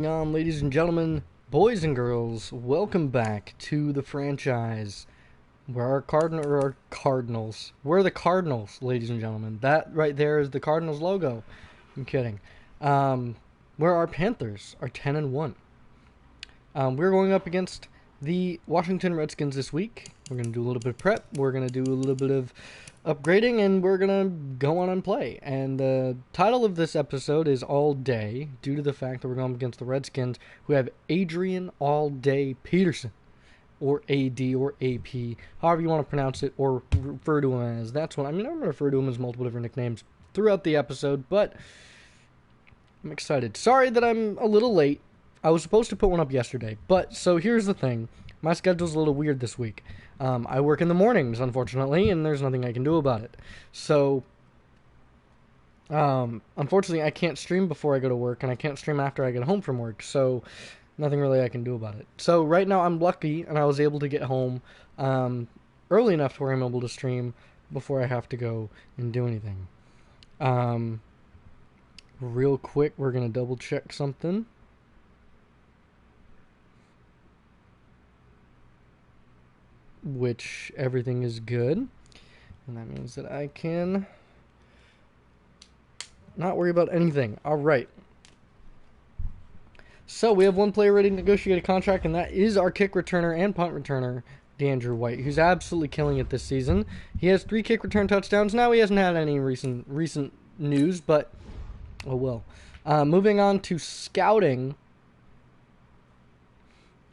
Ladies and gentlemen, boys and girls, welcome back to the franchise. We're Cardinals. We're the Cardinals, ladies and gentlemen. That right there is the Cardinals logo. I'm kidding. Where our Panthers are 10-1. We're going up against the Washington Redskins this week. We're going to do a little bit of prep. We're going to do a little bit of upgrading, and we're going to go on and play. And the title of this episode is All Day, due to the fact that we're going up against the Redskins, who have Adrian All Day Peterson, or AD, or AP, however you want to pronounce it, or refer to him as. I'm going to refer to him as multiple different nicknames throughout the episode, but I'm excited. Sorry that I'm a little late. I was supposed to put one up yesterday, but so here's the thing. My schedule's a little weird this week. I work in the mornings, unfortunately, and there's nothing I can do about it. So, unfortunately, I can't stream before I go to work, and I can't stream after I get home from work, so nothing really I can do about it. So right now I'm lucky, and I was able to get home early enough to where I'm able to stream before I have to go and do anything. Real quick, we're going to double check something. Which everything is good, and that means that I can not worry about anything. All right. So we have one player ready to negotiate a contract, and that is our kick returner and punt returner, DeAndrew White, who's absolutely killing it this season. He has 3 kick return touchdowns. Now he hasn't had any recent news, but oh well. Moving on to scouting.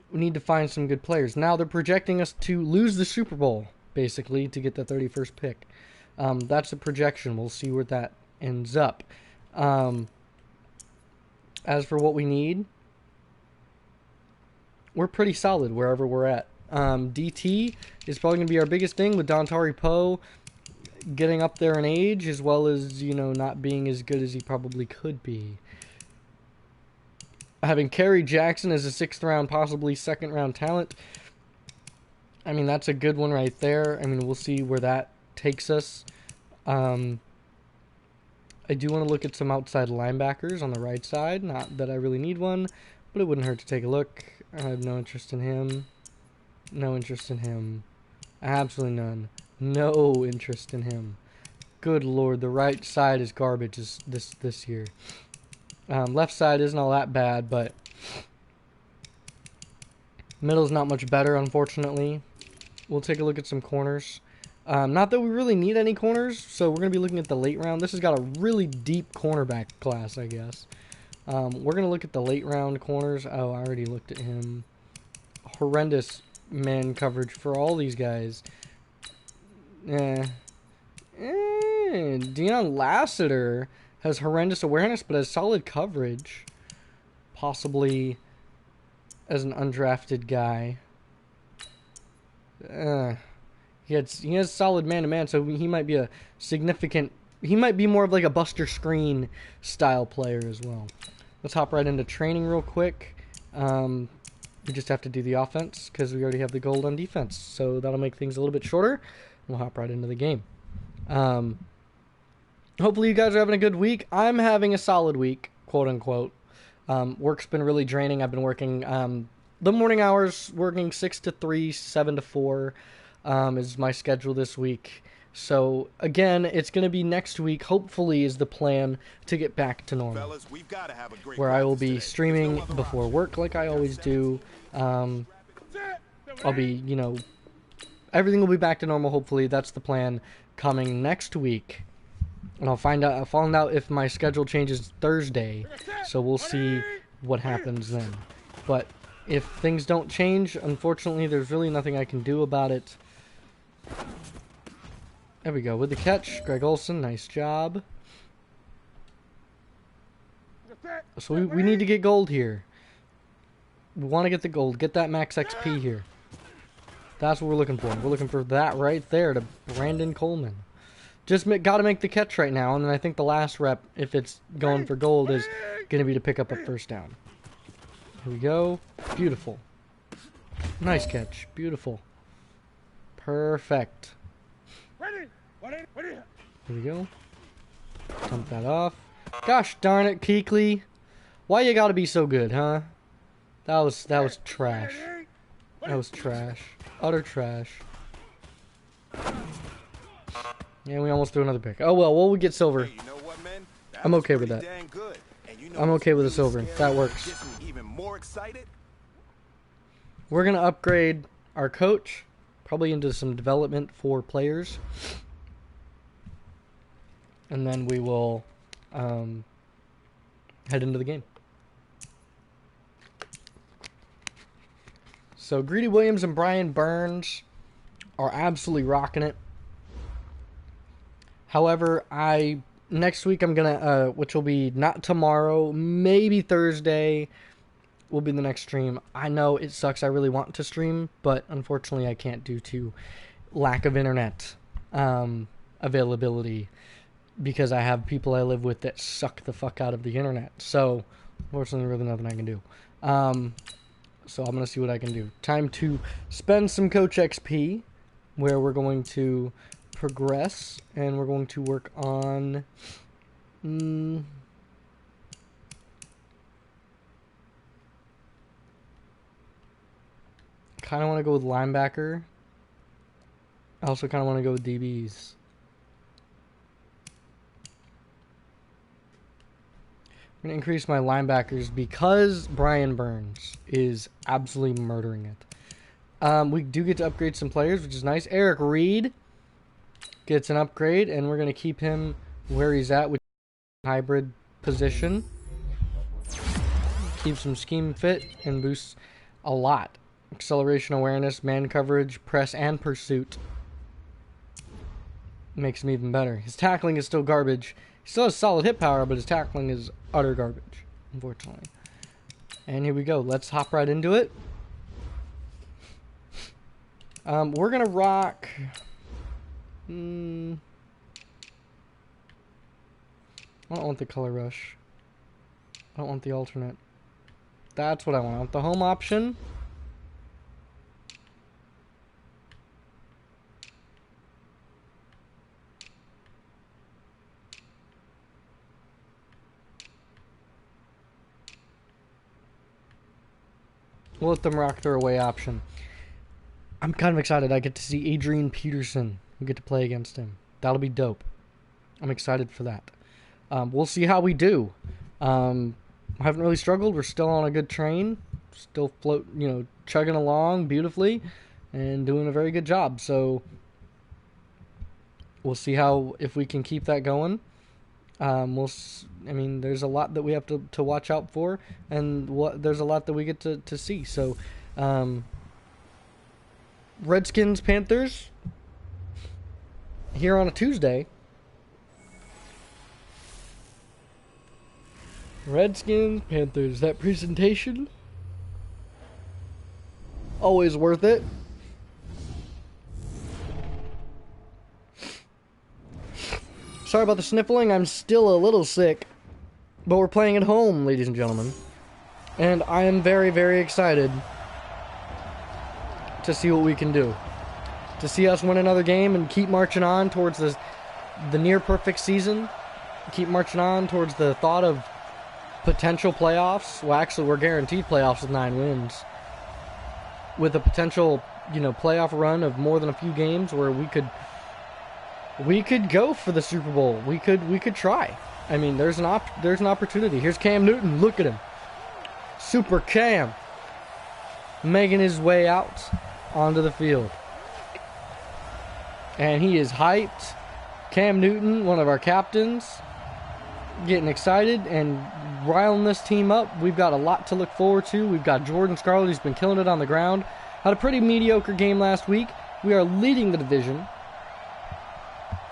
We need to find some good players. Now they're projecting us to lose the Super Bowl, basically, to get the 31st pick. That's a projection. We'll see where that ends up. As for what we need, we're pretty solid wherever we're at. DT is probably going to be our biggest thing, with Dontari Poe getting up there in age, as well as, not being as good as he probably could be. Having Kerry Jackson as a 6th round, possibly 2nd round talent. I mean, that's a good one right there. I mean, we'll see where that takes us. I do want to look at some outside linebackers on the right side. Not that I really need one, but it wouldn't hurt to take a look. I have no interest in him. No interest in him. Absolutely none. No interest in him. Good Lord, the right side is garbage this year. Left side isn't all that bad, but middle's not much better, unfortunately. We'll take a look at some corners. Not that we really need any corners, so we're going to be looking at the late round. This has got a really deep cornerback class, I guess. We're going to look at the late round corners. Oh, I already looked at him. Horrendous man coverage for all these guys. Deion Lassiter has horrendous awareness, but has solid coverage. Possibly as an undrafted guy. He has solid man-to-man, so he might be a significant... He might be more of like a Buster Screen style player as well. Let's hop right into training real quick. We just have to do the offense, because we already have the gold on defense. So that'll make things a little bit shorter. We'll hop right into the game. Hopefully you guys are having a good week. I'm having a solid week, quote unquote. Work's been really draining. I've been working the morning hours, working 6 to 3, 7 to 4 is my schedule this week. So again, it's going to be next week, hopefully, is the plan to get back to normal. Fellas, we've got to have a great where I will be today. streaming before work like I always do. I'll be, everything will be back to normal, hopefully. That's the plan coming next week. And I'll find out if my schedule changes Thursday, so we'll see what happens then. But if things don't change, unfortunately, there's really nothing I can do about it. There we go, with the catch, Greg Olsen, nice job. So we need to get gold here. We want to get the gold, get that max XP here. That's what we're looking for. We're looking for that right there to Brandon Coleman. Just got to make the catch right now, and then I think the last rep, if it's going for gold, is going to be to pick up a first down. Here we go. Beautiful. Nice catch. Beautiful. Perfect. Here we go. Dump that off. Gosh darn it, Keekly. Why you gotta be so good, huh? That was trash. That was trash. Utter trash. Yeah, we almost threw another pick. Oh well, we'll get silver. Hey, you know what, man? I'm okay with that. I'm okay with the silver. That works. Even more excited. We're gonna upgrade our coach, probably into some development for players, and then we will head into the game. So Greedy Williams and Brian Burns are absolutely rocking it. However, next week I'm gonna, which will be not tomorrow, maybe Thursday, will be the next stream. I know it sucks. I really want to stream, but unfortunately I can't due to lack of internet availability, because I have people I live with that suck the fuck out of the internet. So, unfortunately, really nothing I can do. So I'm going to see what I can do. Time to spend some Coach XP, where we're going to progress, and we're going to work on... kind of want to go with linebacker. I also kind of want to go with DBs. I'm going to increase my linebackers because Brian Burns is absolutely murdering it. We do get to upgrade some players, which is nice. Eric Reed gets an upgrade, and we're going to keep him where he's at, with hybrid position. Keeps him scheme fit and boosts a lot. Acceleration, awareness, man coverage, press, and pursuit. Makes him even better. His tackling is still garbage. He still has solid hit power, but his tackling is utter garbage, unfortunately. And here we go. Let's hop right into it. We're going to rock... I don't want the color rush. I don't want the alternate. That's what I want. I want the home option. We'll let them rock their away option. I'm kind of excited. I get to see Adrian Peterson. We get to play against him. That'll be dope. I'm excited for that. We'll see how we do. I haven't really struggled. We're still on a good train. Still chugging along beautifully and doing a very good job. So we'll see if we can keep that going. There's a lot that we have to watch out for, and there's a lot that we get to see. So, Redskins, Panthers, here on a Tuesday. Redskins, Panthers, that presentation, always worth it. Sorry about the sniffling, I'm still a little sick, but we're playing at home, ladies and gentlemen, and I am very, very excited to see what we can do. To see us win another game and keep marching on towards the near-perfect season, keep marching on towards the thought of potential playoffs. Well, actually, we're guaranteed playoffs with 9 wins, with a potential, playoff run of more than a few games where we could go for the Super Bowl. We could try. I mean, there's an opportunity. Here's Cam Newton. Look at him. Super Cam. Making his way out onto the field. And he is hyped. Cam Newton, one of our captains, getting excited and riling this team up. We've got a lot to look forward to. We've got Jordan Scarlett, who's been killing it on the ground. Had a pretty mediocre game last week. We are leading the division.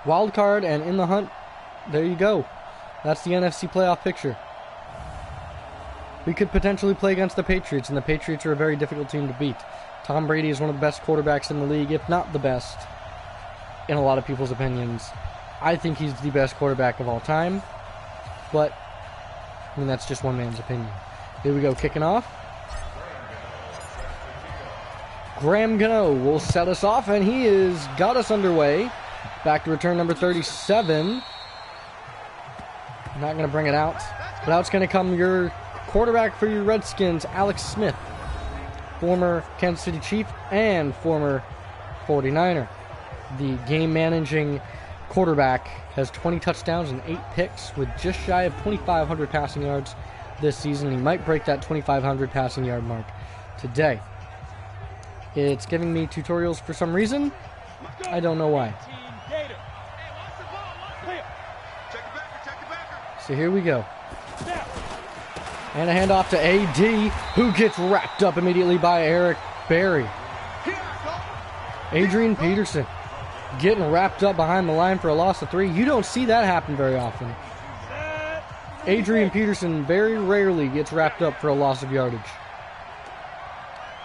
Wild card and in the hunt. There you go. That's the NFC playoff picture. We could potentially play against the Patriots, and the Patriots are a very difficult team to beat. Tom Brady is one of the best quarterbacks in the league, if not the best, in a lot of people's opinions. I think he's the best quarterback of all time, but that's just one man's opinion. Here we go, kicking off. Graham Gano will set us off, and he has got us underway. Back to return number 37. Not going to bring it out. But out's going to come your quarterback for your Redskins, Alex Smith, former Kansas City Chief and former 49er. The game-managing quarterback has 20 touchdowns and 8 picks with just shy of 2,500 passing yards this season. He might break that 2,500 passing yard mark today. It's giving me tutorials for some reason. I don't know why. So here we go. And a handoff to AD, who gets wrapped up immediately by Eric Berry. Adrian Peterson getting wrapped up behind the line for a loss of 3. You don't see that happen very often. Adrian Peterson very rarely gets wrapped up for a loss of yardage.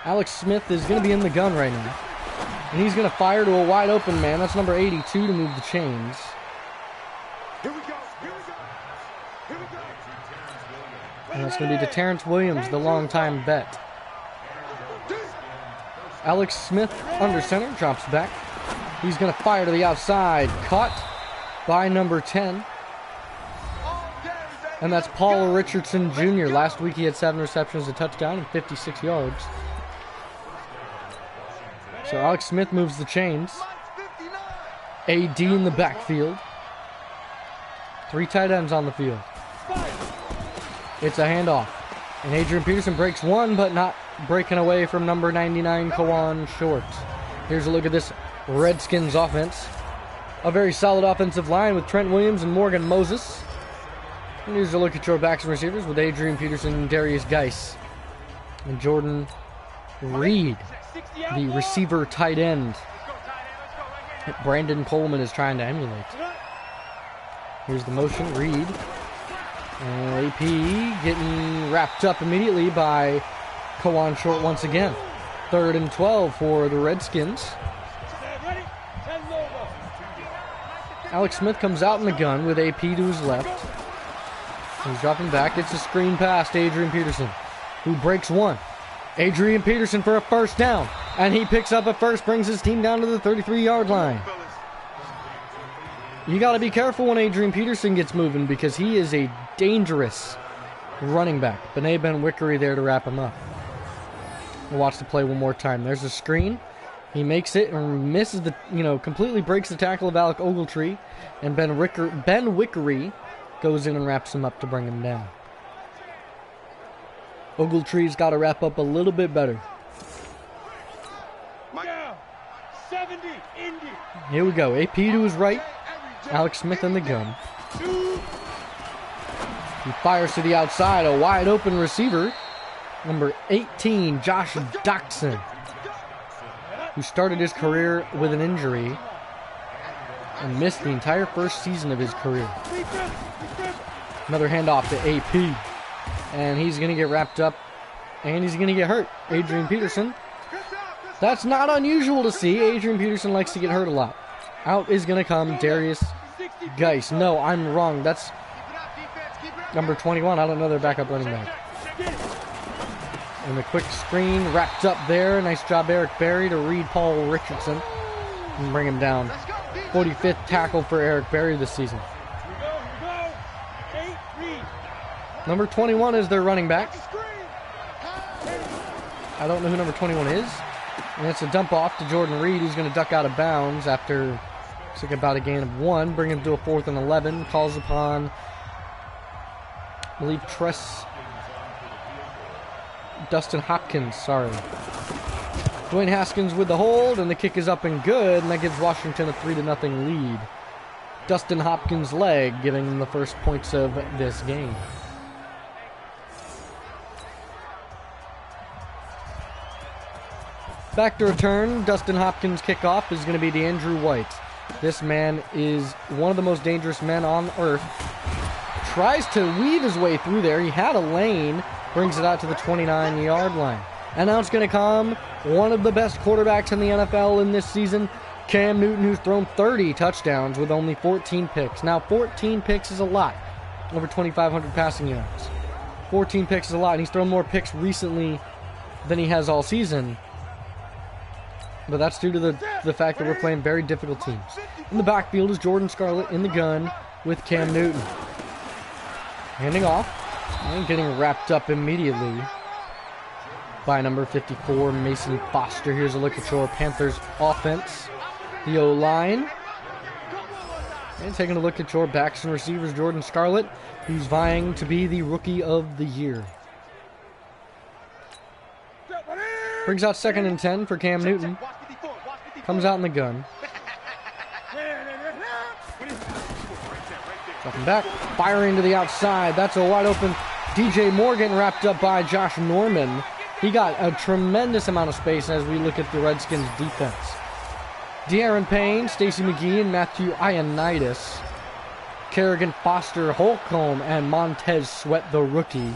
Alex Smith is going to be in the gun right now. And he's going to fire to a wide open man. That's number 82 to move the chains. Here we go. Here we go. Here we go. And that's going to be to Terrence Williams, the longtime vet. Alex Smith under center, drops back. He's going to fire to the outside. Caught by number 10. And that's Paul Richardson Jr. Last week he had 7 receptions, a touchdown, and 56 yards. So Alex Smith moves the chains. AD in the backfield. 3 tight ends on the field. It's a handoff. And Adrian Peterson breaks one, but not breaking away from number 99, Kawan Short. Here's a look at this Redskins offense. A very solid offensive line with Trent Williams and Morgan Moses. And here's a look at your backs and receivers with Adrian Peterson and Darius Geis. And Jordan Reed, the receiver tight end that Brandon Coleman is trying to emulate. Here's the motion, Reed. And AP getting wrapped up immediately by Kawan Short once again. 3rd and 12 for the Redskins. Alex Smith comes out in the gun with AP to his left. He's dropping back. It's a screen pass to Adrian Peterson, who breaks one. Adrian Peterson for a first down. And he picks up a first, brings his team down to the 33-yard line. You got to be careful when Adrian Peterson gets moving because he is a dangerous running back. Benet Ben Wickery there to wrap him up. We'll watch the play one more time. There's a screen. He makes it and misses the, completely breaks the tackle of Alec Ogletree. And Ben Wickery goes in and wraps him up to bring him down. Ogletree's got to wrap up a little bit better. Here we go. AP to his right. Alex Smith in the gun. He fires to the outside. A wide open receiver. Number 18, Josh Doxson, who started his career with an injury and missed the entire first season of his career. Another handoff to AP. And he's going to get wrapped up. And he's going to get hurt. Adrian Peterson. That's not unusual to see. Adrian Peterson likes to get hurt a lot. Out is going to come Darius Geis. No, I'm wrong. That's number 21. I don't know their backup running back. And the quick screen wrapped up there. Nice job, Eric Berry, to read Paul Richardson and bring him down. 45th tackle for Eric Berry this season. Number 21 is their running back. I don't know who number 21 is. And it's a dump off to Jordan Reed, who's going to duck out of bounds after it's like about a gain of 1. Bring him to a 4th and 11. Calls upon, I believe, Dustin Hopkins, sorry. Dwayne Haskins with the hold, and the kick is up and good, and that gives Washington a 3-0 lead. Dustin Hopkins' leg giving them the first points of this game. Back to return, Dustin Hopkins' kickoff is going to be to Andrew White. This man is one of the most dangerous men on earth. Tries to weave his way through there. He had a lane, brings it out to the 29-yard line. And now it's going to come one of the best quarterbacks in the NFL in this season, Cam Newton, who's thrown 30 touchdowns with only 14 picks. Now, 14 picks is a lot. Over 2,500 passing yards. 14 picks is a lot, and he's thrown more picks recently than he has all season. But that's due to the fact that we're playing very difficult teams. In the backfield is Jordan Scarlett in the gun with Cam Newton. Handing off. And getting wrapped up immediately by number 54, Mason Foster. Here's a look at your Panthers offense. The O-line. And taking a look at your backs and receivers, Jordan Scarlett, who's vying to be the Rookie of the Year. Brings out 2nd and 10 for Cam Newton. Comes out in the gun. Dropping back, firing to the outside. That's a wide open DJ Moore getting wrapped up by Josh Norman. He got a tremendous amount of space as we look at the Redskins defense. De'Aaron Payne, Stacey McGee, and Matthew Ioannidis. Kerrigan Foster, Holcomb, and Montez Sweat, the rookie.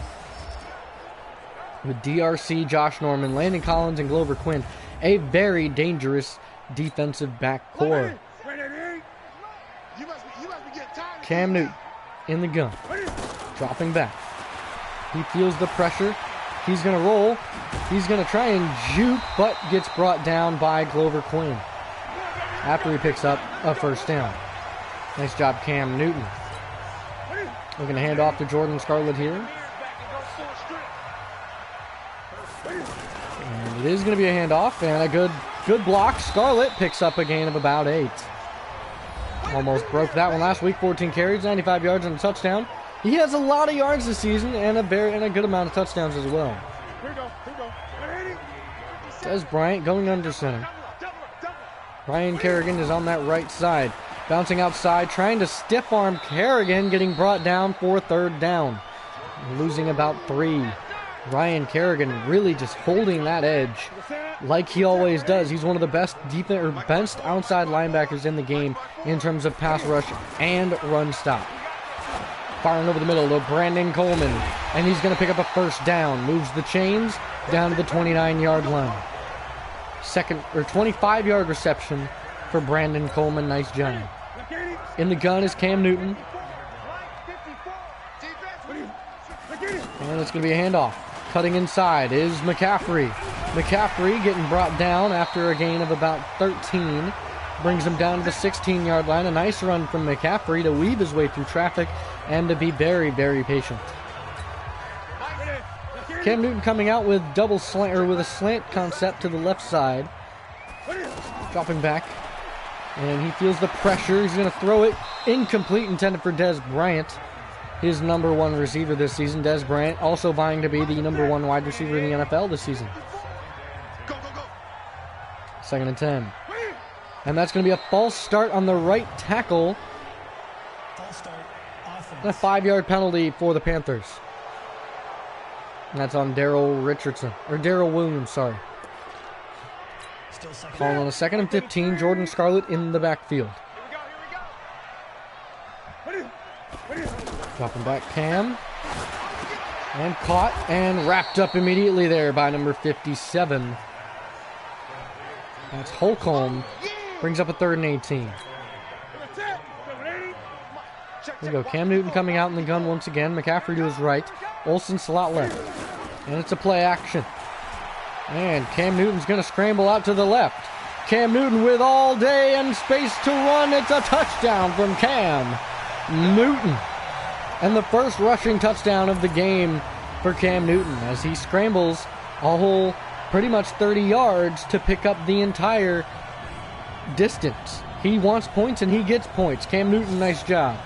With DRC, Josh Norman, Landon Collins, and Glover Quinn. A very dangerous defensive back core. Cam Newton in the gun. Dropping back. He feels the pressure. He's going to roll. He's going to try and juke, but gets brought down by Glover Quinn after he picks up a first down. Nice job, Cam Newton. We're going to hand off to Jordan Scarlett here. And it is going to be a handoff and a good block. Scarlett picks up a gain of about 8. Almost broke that one last week. 14 carries, 95 yards and a touchdown. He has a lot of yards this season and a good amount of touchdowns as well. Des Bryant going under center. Ryan Kerrigan is on that right side. Bouncing outside, trying to stiff arm Kerrigan, getting brought down for 3rd down. Losing about 3. Ryan Kerrigan really just holding that edge like he always does. He's one of the best outside linebackers in the game in terms of pass rush and run stop. Firing over the middle to Brandon Coleman, and he's going to pick up a first down. Moves the chains down to the 29-yard line. 25-yard reception for Brandon Coleman. Nice job. In the gun is Cam Newton. And it's going to be a handoff. Cutting inside is McCaffrey. McCaffrey getting brought down after a gain of about 13. Brings him down to the 16-yard line. A nice run from McCaffrey to weave his way through traffic and to be very, very patient. Cam Newton coming out with with a slant concept to the left side. Dropping back. And he feels the pressure. He's going to throw it. Incomplete, intended for Des Bryant. His number 1 receiver this season. Des Bryant also vying to be the number 1 wide receiver in the NFL this season. 2nd and 10. And that's going to be a false start on the right tackle. And a 5-yard penalty for the Panthers. And that's on Daryl Williams, sorry. Calling on a 2nd and 15. Jordan Scarlett in the backfield. Dropping back Cam. And caught and wrapped up immediately there by number 57. That's Holcomb. Brings up a 3rd and 18. There we go. Cam Newton coming out in the gun once again. McCaffrey to his right. Olsen slot left. And it's a play action. And Cam Newton's going to scramble out to the left. Cam Newton with all day and space to run. It's a touchdown from Cam Newton. And the first rushing touchdown of the game for Cam Newton as he scrambles a whole pretty much 30 yards to pick up the entire distance. He wants points and he gets points. Cam Newton, nice job.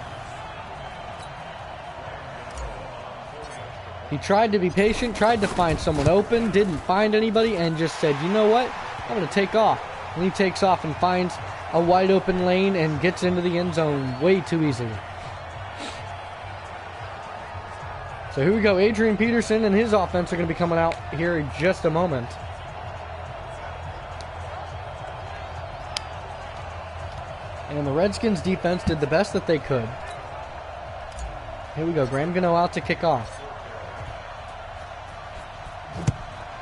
He tried to be patient, tried to find someone open, didn't find anybody, and just said, you know what, I'm going to take off. And he takes off and finds a wide open lane and gets into the end zone way too easily. So here we go. Adrian Peterson and his offense are going to be coming out here in just a moment. And the Redskins defense did the best that they could. Here we go. Graham Gano out to kick off.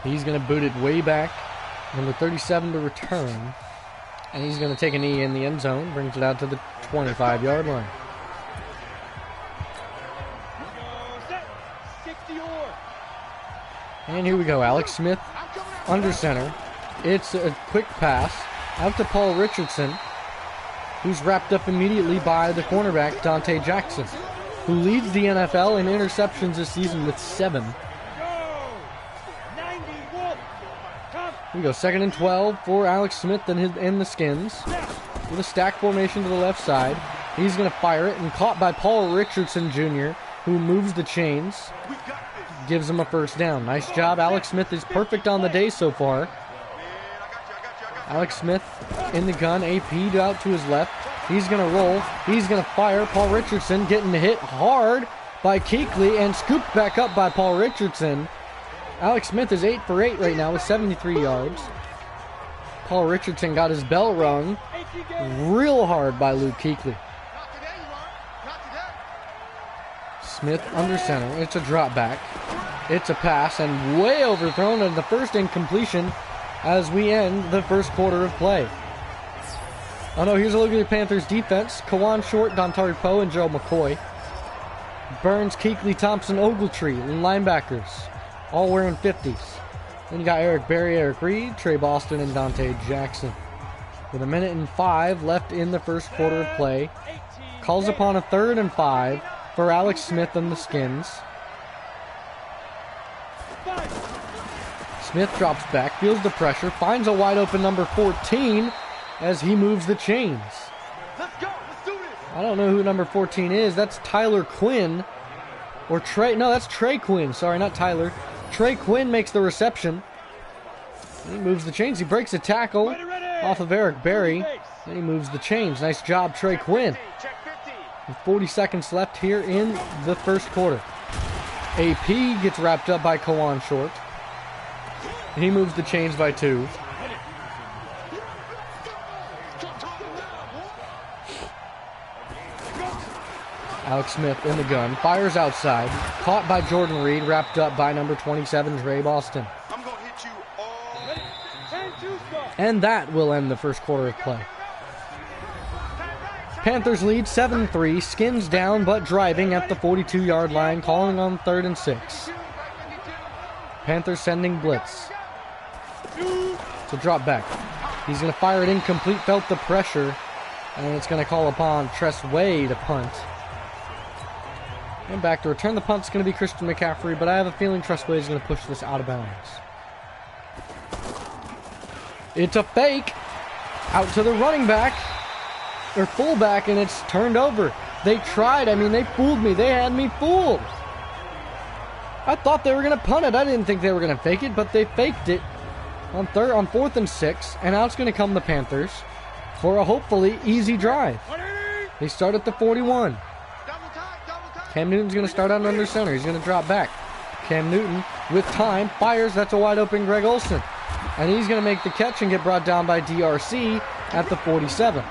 He's going to boot it way back. Number 37 to return. And he's going to take a knee in the end zone. Brings it out to the 25-yard line. And here we go. Alex Smith under center. It's a quick pass out to Paul Richardson, who's wrapped up immediately by the cornerback, Dante Jackson. who leads the NFL in interceptions this season with 7. Here we go, 2nd and 12 for Alex Smith and the Skins. With a stack formation to the left side. He's going to fire it, and caught by Paul Richardson Jr., who moves the chains. Gives him a first down. Nice job. Alex Smith is perfect on the day so far. Alex Smith in the gun. AP out to his left. He's going to roll. He's going to fire. Paul Richardson getting hit hard by Kuechly and scooped back up by Paul Richardson. Alex Smith is 8 for 8 right now with 73 yards. Paul Richardson got his bell rung real hard by Luke Kuechly. Smith under center. It's a drop back. It's a pass and way overthrown, and the first incompletion as we end the first quarter of play. Oh no, here's a look at the Panthers defense. Kawan Short, Dontari Poe, and Joe McCoy. Burns, Kuechly, Thompson, Ogletree, linebackers. All wearing 50s. Then you got Eric Berry, Eric Reed, Trey Boston, and Dante Jackson. With 1:05 left in the first quarter of play. Calls upon a 3rd and 5 for Alex Smith and the Skins. Smith drops back, feels the pressure, finds a wide open number 14 as he moves the chains. Let's go. Let's do this. I don't know who number 14 is. That's Tyler Quinn. Or Trey. No, that's Trey Quinn. Sorry, not Tyler. Trey Quinn makes the reception. He moves the chains. He breaks a tackle off of Eric Berry. Then he moves the chains. Nice job, Trey Quinn. With 40 seconds left here in the first quarter. AP gets wrapped up by Kawan Short. He moves the chains by 2. Alex Smith in the gun. Fires outside. Caught by Jordan Reed. Wrapped up by number 27, Trey Boston. I'm gonna hit you all. And that will end the first quarter of play. Panthers lead 7-3. Skins down but driving at the 42-yard line. Calling on 3rd and 6. Panthers sending blitz. It's a drop back. He's going to fire it incomplete. Felt the pressure. And it's going to call upon Tress Way to punt. And back to return the punt is going to be Christian McCaffrey, but I have a feeling Tress Way is going to push this out of bounds. It's a fake. Out to the running back. Or fullback, and it's turned over. They tried. I mean, they fooled me. They had me fooled. I thought they were going to punt it. I didn't think they were going to fake it, but they faked it on 4th and 6, and now it's going to come the Panthers for a hopefully easy drive. They start at the 41. Cam Newton's going to start out under center. He's going to drop back. Cam Newton, with time, fires. That's a wide open Greg Olsen. And he's going to make the catch and get brought down by DRC at the 47.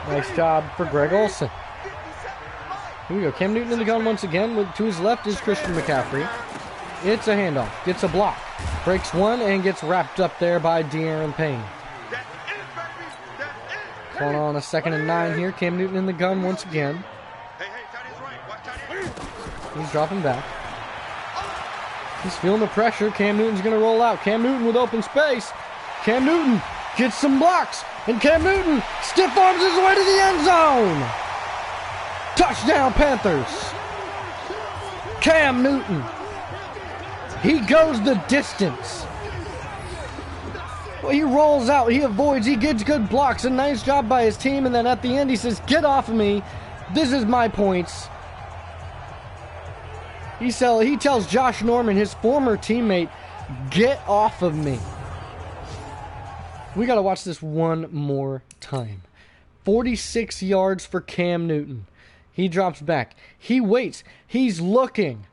Nice job for Greg Olsen. Here we go. Cam Newton in the gun once again. To his left is Christian McCaffrey. It's a handoff. Gets a block. Breaks one and gets wrapped up there by De'Aaron Payne. Calling on a 2nd and 9 here. Cam Newton in the gun once again. He's dropping back. He's feeling the pressure. Cam Newton's going to roll out. Cam Newton with open space. Cam Newton gets some blocks. And Cam Newton stiff arms his way to the end zone. Touchdown, Panthers. Cam Newton. He goes the distance. Well, he rolls out. He avoids. He gets good blocks. A nice job by his team. And then at the end, he says, "Get off of me. This is my points." He tells Josh Norman, his former teammate, "Get off of me." We got to watch this one more time. 46 yards for Cam Newton. He drops back. He waits. He's looking.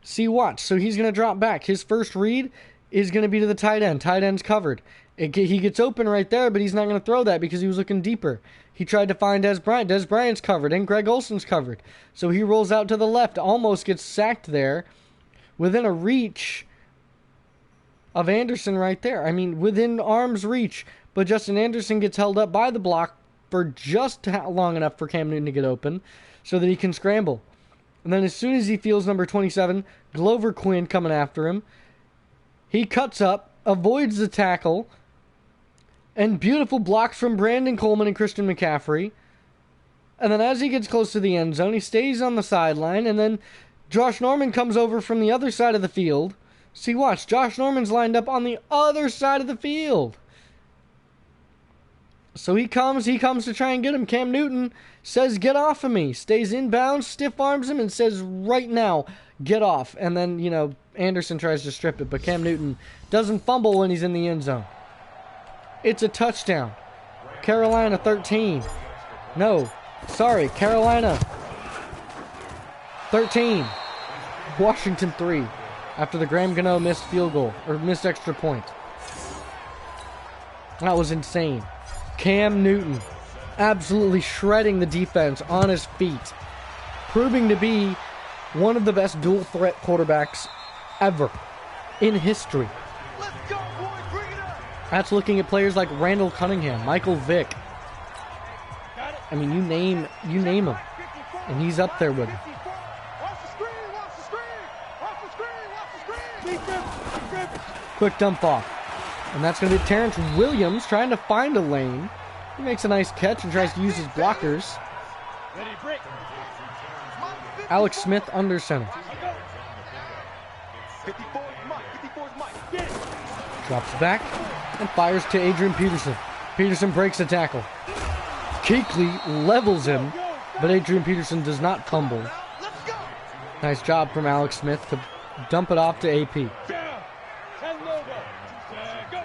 See, watch. So he's going to drop back. His first read is going to be to the tight end. Tight end's covered. He gets open right there, but he's not going to throw that because he was looking deeper. He tried to find Des Bryant. Des Bryant's covered, and Greg Olsen's covered. So he rolls out to the left. Almost gets sacked there. Within a reach of Anderson right there. I mean, within arm's reach. But Justin Anderson gets held up by the block for just long enough for Cam Newton to get open so that he can scramble. And then as soon as he feels number 27, Glover Quinn coming after him, he cuts up, avoids the tackle, and beautiful blocks from Brandon Coleman and Christian McCaffrey. And then as he gets close to the end zone, he stays on the sideline, and then Josh Norman comes over from the other side of the field. See, watch, Josh Norman's lined up on the other side of the field. So he comes to try and get him. Cam Newton says, get off of me. Stays inbounds, stiff arms him, and says, right now, get off. And then, Anderson tries to strip it, but Cam Newton doesn't fumble when he's in the end zone. It's a touchdown. Carolina 13. No, sorry, Carolina 13. Washington 3. After the Graham Gano missed field goal, or missed extra point. That was insane. Cam Newton absolutely shredding the defense on his feet. Proving to be one of the best dual threat quarterbacks ever in history. Let's go, boys. Bring it up. That's looking at players like Randall Cunningham, Michael Vick. I mean, you name him, and he's up there with him. Watch the screen. Watch the screen. Watch the screen. Watch the screen. Quick dump off. And that's going to be Terrence Williams trying to find a lane. He makes a nice catch and tries to use his blockers. Ready, break. Alex Smith under center. 54 is Mike. 54 is Mike. Get it. Drops back and fires to Adrian Peterson. Peterson breaks the tackle. Kuechly levels him, but Adrian Peterson does not fumble. Let's go. Nice job from Alex Smith to dump it off to AP. Down. 10 logo. Go.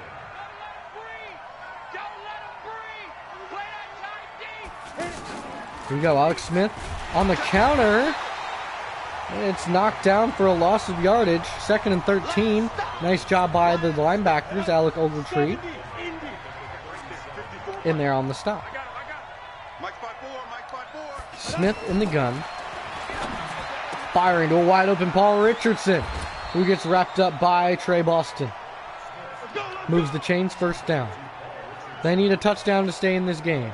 Here we go, Alex Smith on the counter. It's knocked down for a loss of yardage. 2nd and 13. Nice job by the linebackers, Alec Ogletree, in there on the stop. Smith in the gun. Firing to a wide open Paul Richardson, who gets wrapped up by Trey Boston. Moves the chains, first down. They need a touchdown to stay in this game.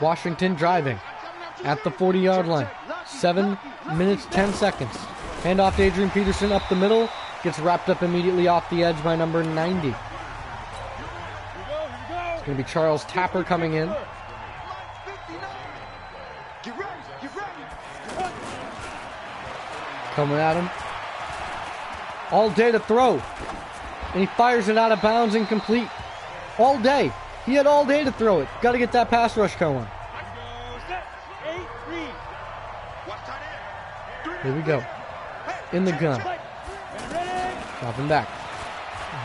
Washington driving at the 40-yard line. 7 minutes, 10 seconds. Hand off to Adrian Peterson up the middle. Gets wrapped up immediately off the edge by number 90. It's going to be Charles Tapper coming in. Coming at him. All day to throw. And he fires it out of bounds, incomplete. All day. He had all day to throw it. Got to get that pass rush going. Here we go. In the gun. Dropping back.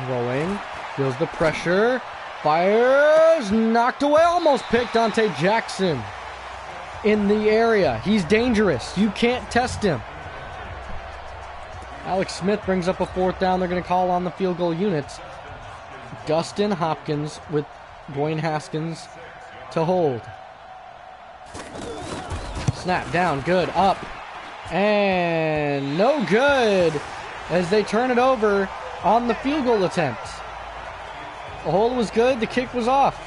Rolling. Feels the pressure. Fires. Knocked away. Almost picked Dante Jackson in the area. He's dangerous. You can't test him. Alex Smith brings up a 4th down. They're going to call on the field goal units. Dustin Hopkins with Dwayne Haskins to hold. Snap down. Good. Up. And no good as they turn it over on the field goal attempt. The hold was good. The kick was off.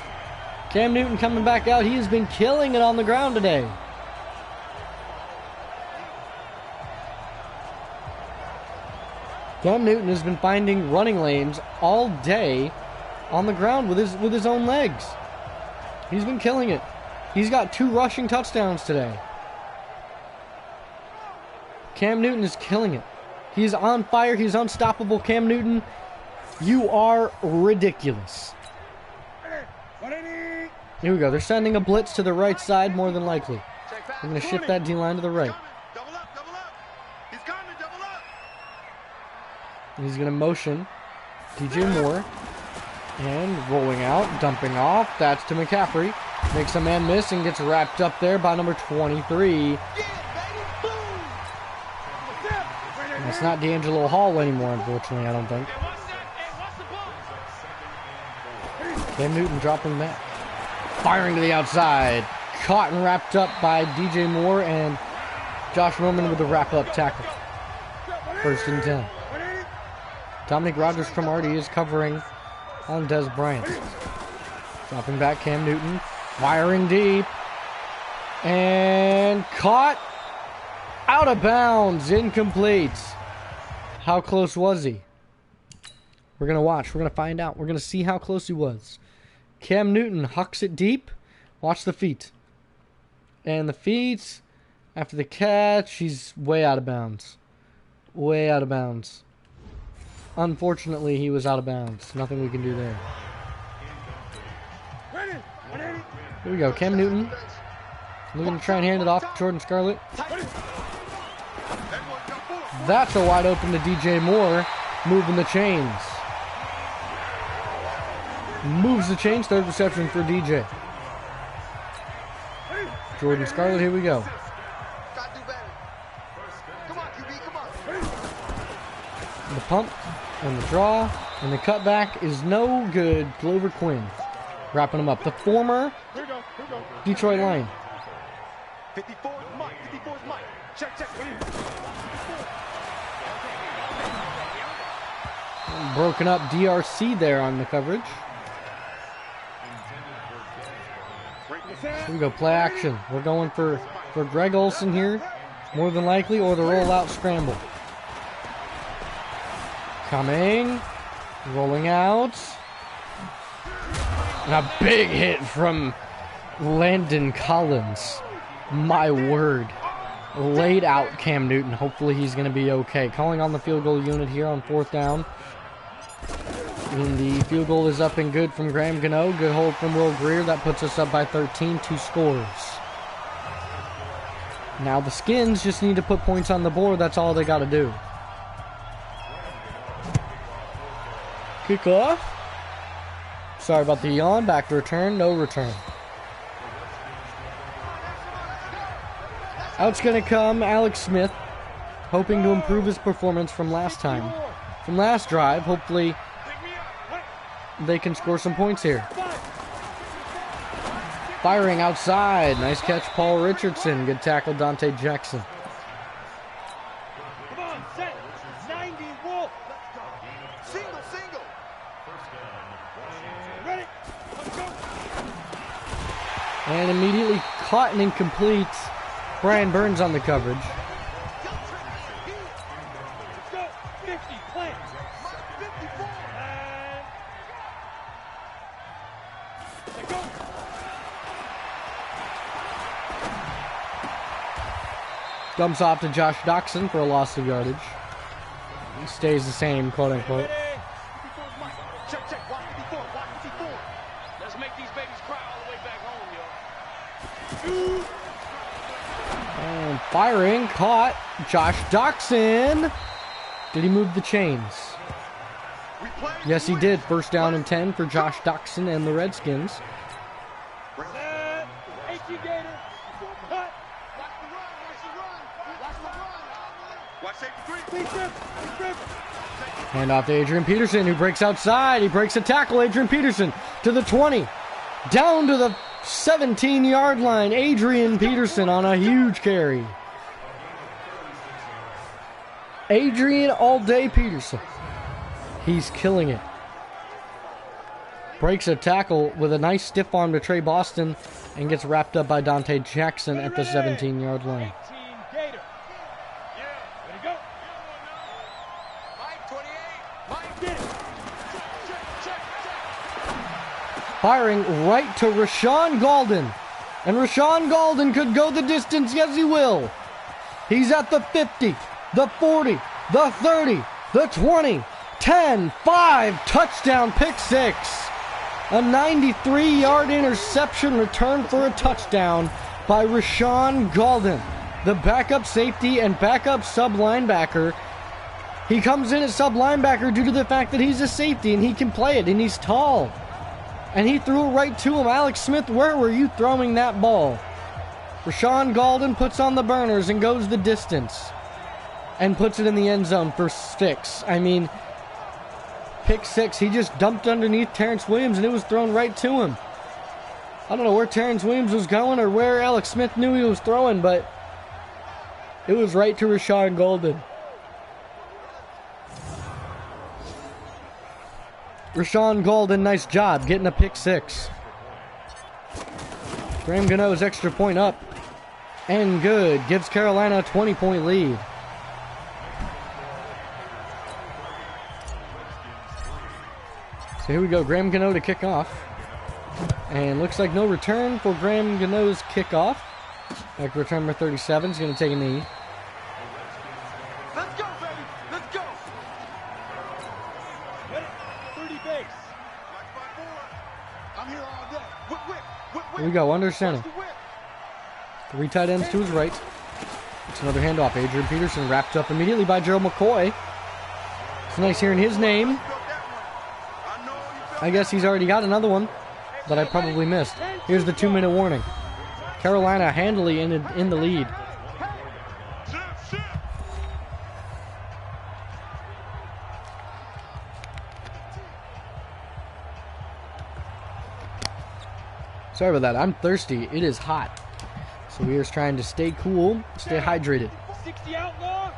Cam Newton coming back out. He has been killing it on the ground today. Cam Newton has been finding running lanes all day on the ground with his own legs. He's been killing it. He's got 2 rushing touchdowns today. Cam Newton is killing it. He's on fire. He's unstoppable. Cam Newton, you are ridiculous. Here we go. They're sending a blitz to the right side more than likely. They're going to shift that D-line to the right. He's going to motion DJ Moore. And rolling out, dumping off. That's to McCaffrey. Makes a man miss and gets wrapped up there by number 23. And it's not D'Angelo Hall anymore, unfortunately, I don't think. Cam Newton dropping back. Firing to the outside. Caught and wrapped up by DJ Moore and Josh Norman with the wrap-up tackle. 1st and 10. Dominic Rodgers-Cromartie is covering on Des Bryant. Dropping back, Cam Newton. Firing deep. And caught. Out of bounds. Incomplete. How close was he? We're going to watch. We're going to find out. We're going to see how close he was. Cam Newton hucks it deep. Watch the feet. And the feet, after the catch, he's way out of bounds. Way out of bounds. Unfortunately, he was out of bounds. Nothing we can do there. Here we go. Cam Newton. Looking to try and hand it off to Jordan Scarlett. That's a wide open to DJ Moore. Moving the chains. Moves the chains. Third reception for DJ. Jordan Scarlett, here we go. The pump and the draw and the cutback is no good. Glover Quinn wrapping him up. The former Detroit Lion. 54 is Mike. 54 is Mike. Check. Broken up DRC there on the coverage. Here we go, play action. We're going for Greg Olsen here, more than likely, or the rollout scramble. Coming, rolling out. And a big hit from Landon Collins. My word. Laid out Cam Newton. Hopefully he's going to be okay. Calling on the field goal unit here on 4th down. And the field goal is up and good from Graham Gano. Good hold from Will Greer. That puts us up by 13. 2 scores. Now the Skins just need to put points on the board. That's all they got to do. Kickoff. Sorry about the yawn. Back to return. No return. Out's going to come Alex Smith, hoping to improve his performance from last time. From last drive, hopefully they can score some points here. Firing outside. Nice catch, Paul Richardson. Good tackle, Dante Jackson. Come on, set. 90 Wolf. Single. Ready? Let's go. And immediately caught and incomplete. Brian Burns on the coverage. Let's go. 50 play. 54. Let go. Dumps off to Josh Doxson for a loss of yardage. He stays the same, quote unquote. Check. Watch 54. Let's make these babies cry all the way back home, yo. And firing, caught. Josh Doxson. Did he move the chains? Yes, he did. First down and 10 for Josh Doxson and the Redskins. Hand off to Adrian Peterson, who breaks outside. He breaks a tackle. Adrian Peterson to the 20. Down to the 17-yard line. Adrian Peterson on a huge carry. Adrian all-day Peterson. He's killing it. Breaks a tackle with a nice stiff arm to Trey Boston and gets wrapped up by Dante Jackson at the 17-yard line. Firing right to Rashawn Golden. And Rashawn Golden could go the distance. Yes, he will. He's at the 50, the 40, the 30, the 20, 10, 5. Touchdown, pick 6. A 93-yard interception return for a touchdown by Rashawn Golden, the backup safety and backup sub linebacker. He comes in as sub linebacker due to the fact that he's a safety and he can play it and he's tall. And he threw it right to him. Alex Smith, where were you throwing that ball? Rashawn Golden puts on the burners and goes the distance. And puts it in the end zone for 6. I mean, pick 6. He just dumped underneath Terrence Williams and it was thrown right to him. I don't know where Terrence Williams was going or where Alex Smith knew he was throwing, but it was right to Rashawn Golden. Rashawn Golden, nice job getting a pick 6. Graham Gano's extra point up and good. Gives Carolina a 20-point lead. So here we go. Graham Gano to kick off. And looks like no return for Graham Gano's kickoff. Back to return number 37 is going to take a knee. Let's go, baby. Let's go. Ready? 30 base. I'm here all day. Whip. Here we go, under center. 3 tight ends to his right. It's another handoff. Adrian Peterson wrapped up immediately by Gerald McCoy. It's nice hearing his name. I guess he's already got another one that I probably missed. Here's the 2-minute warning. Carolina handily in the lead. Sorry about that. I'm thirsty. It is hot. So we are trying to stay cool, stay hydrated. 60 outlaw.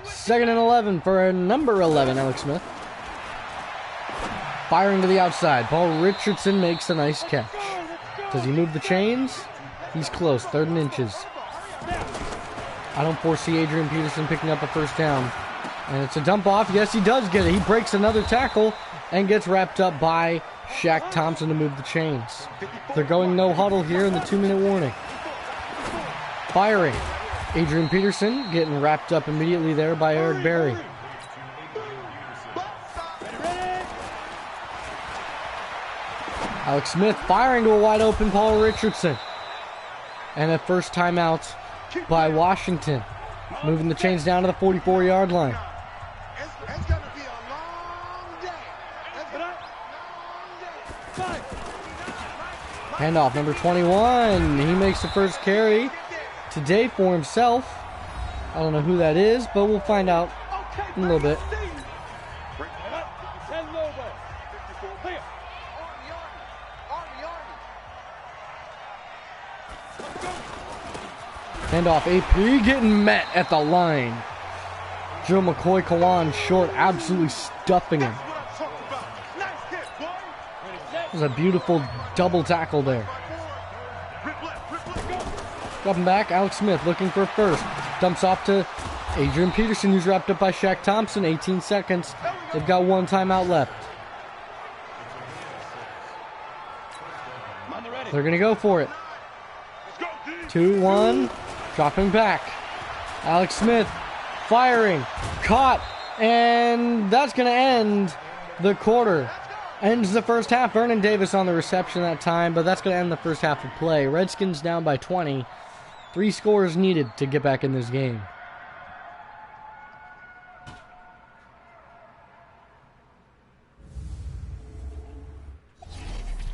2nd and 11 for number 11, Alex Smith. Firing to the outside. Paul Richardson makes a nice catch. Does he move the chains? He's close. 3rd and inches. I don't foresee Adrian Peterson picking up a first down. And it's a dump off. Yes, he does get it. He breaks another tackle and gets wrapped up by Shaq Thompson to move the chains. They're going no huddle here in the 2-minute warning. Firing. Adrian Peterson getting wrapped up immediately there by Eric Berry. Alex Smith firing to a wide open Paul Richardson. And a first timeout by Washington. Moving the chains down to the 44-yard line. It's going to be a long day. Handoff, number 21. He makes the first carry today for himself. I don't know who that is, but we'll find out in a little bit. Handoff, AP getting met at the line. Joe McCoy Kawan short, absolutely stuffing him. It was a beautiful double tackle there. Dropping back, Alex Smith looking for a first. Dumps off to Adrian Peterson, who's wrapped up by Shaq Thompson. 18 seconds. They've got 1 timeout left. They're going to go for it. 2-1. Dropping back. Alex Smith firing. Caught. And that's going to end the quarter. Ends the first half. Vernon Davis on the reception that time, but that's going to end the first half of play. Redskins down by 20. 3 scores needed to get back in this game.